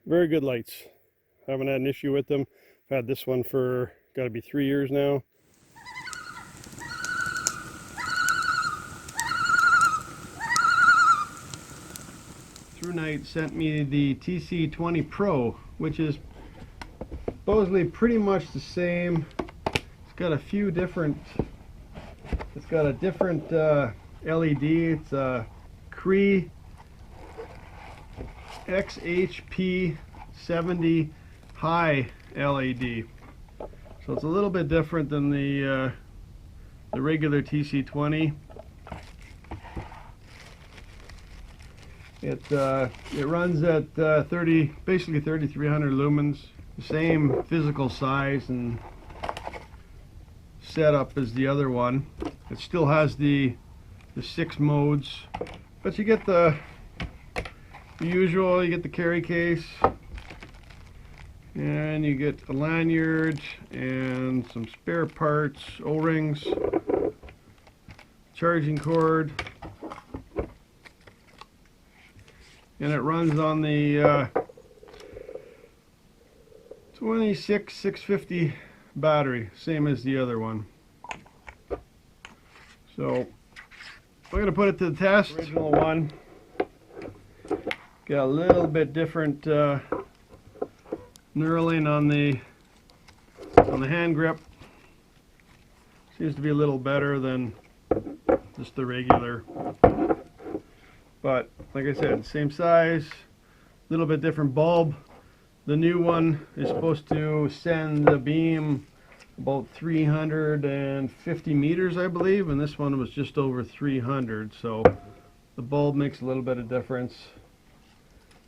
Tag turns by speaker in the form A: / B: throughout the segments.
A: Very good lights. Haven't had an issue with them. I've had this one for gotta be 3 years now. ThruNite sent me the TC20 Pro, which is supposedly pretty much the same. It's got a few different, it's got a different LED. It's a Cree XHP 70 high LED. So it's a little bit different than the regular TC20. It runs at basically 3300 lumens, the same physical size and setup as the other one. It still has the 6 modes, but you get the usual. You get the carry case, and you get a lanyard and some spare parts, O-rings, charging cord. And it runs on the 26650 battery, same as the other one. So I'm going to put it to the test. Original one got a little bit different knurling on the hand grip. Seems to be a little better than just the regular. But like I said, same size, a little bit different bulb. The new one is supposed to send the beam about 350 meters, I believe, and this one was just over 300. So the bulb makes a little bit of difference.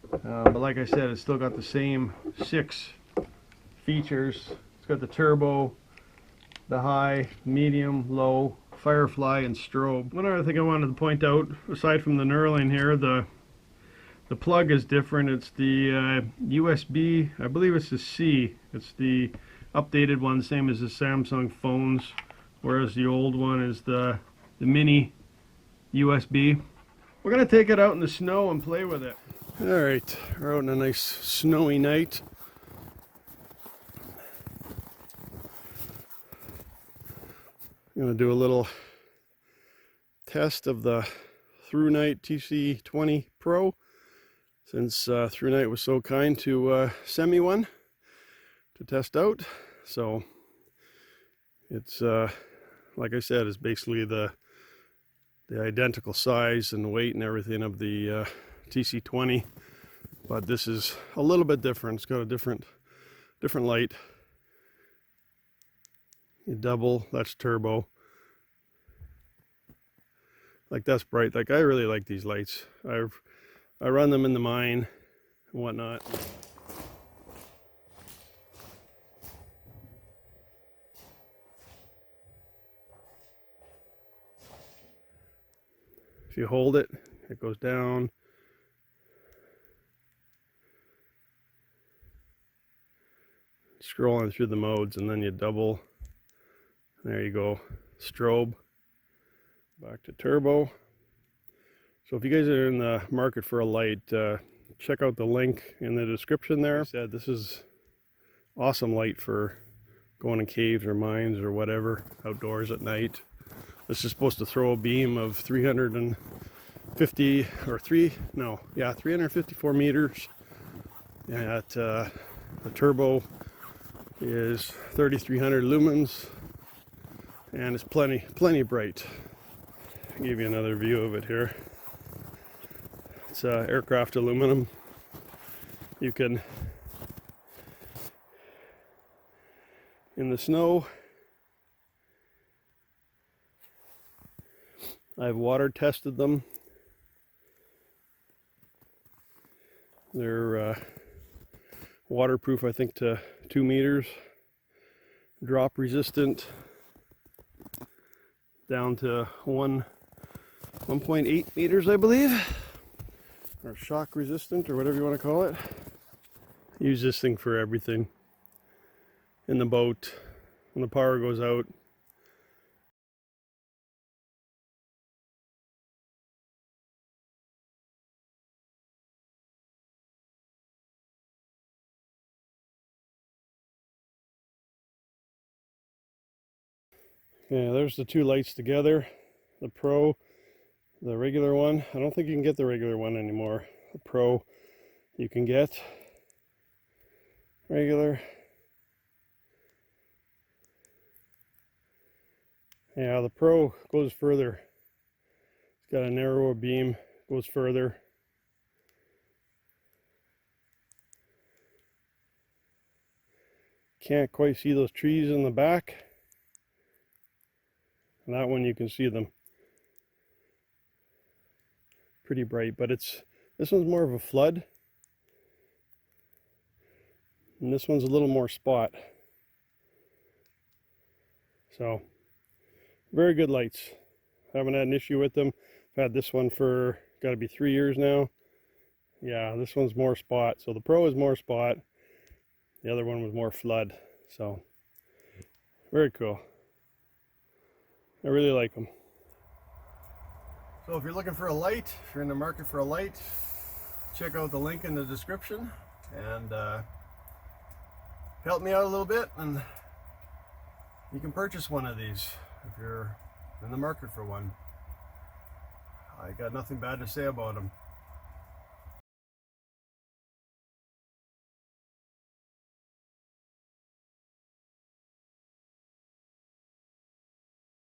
A: But like I said, it's still got the same 6 features. It's got the turbo, the high, medium, low, firefly, and strobe. One other thing I wanted to point out, aside from the knurling here, the plug is different. It's the USB, I believe it's the C. It's the updated one, same as the Samsung phones, whereas the old one is the mini USB. We're going to take it out in the snow and play with it. Alright, we're out on a nice snowy night. I'm going to do a little test of the ThruNite TC20 Pro, since ThruNite was so kind to send me one to test out. So it's like I said, it's basically the identical size and weight and everything of the TC20, but this is a little bit different. It's got a different light. You double, that's turbo. Like, that's bright. Like, I really like these lights. I run them in the mine and whatnot. If you hold it, it goes down. Scrolling through the modes, and then you double. There you go. Strobe. Back to turbo. So if you guys are in the market for a light, check out the link in the description there. Like I said, this is awesome light for going in caves or mines or whatever, outdoors at night. This is supposed to throw a beam of 354 meters. And the turbo is 3300 lumens, and it's plenty bright. I'll give you another view of it here. It's aircraft aluminum. You can, in the snow, I've water tested them. They're waterproof, I think, to 2 meters, drop resistant down to 1.8 meters, I believe, or shock resistant, or whatever you want to call it. Use this thing for everything in the boat when the power goes out. Yeah, there's the two lights together, the Pro, the regular one. I don't think you can get the regular one anymore. The Pro you can get, regular. Yeah, the Pro goes further. It's got a narrower beam, goes further. Can't quite see those trees in the back. And that one you can see them. Pretty bright, but this one's more of a flood. And this one's a little more spot. So, very good lights. Haven't had an issue with them. I've had this one for, got to be 3 years now. Yeah, this one's more spot. So the Pro is more spot. The other one was more flood. So, very cool. I really like them. So if you're looking for a light, if you're in the market for a light, check out the link in the description and help me out a little bit, and you can purchase one of these if you're in the market for one. I got nothing bad to say about them.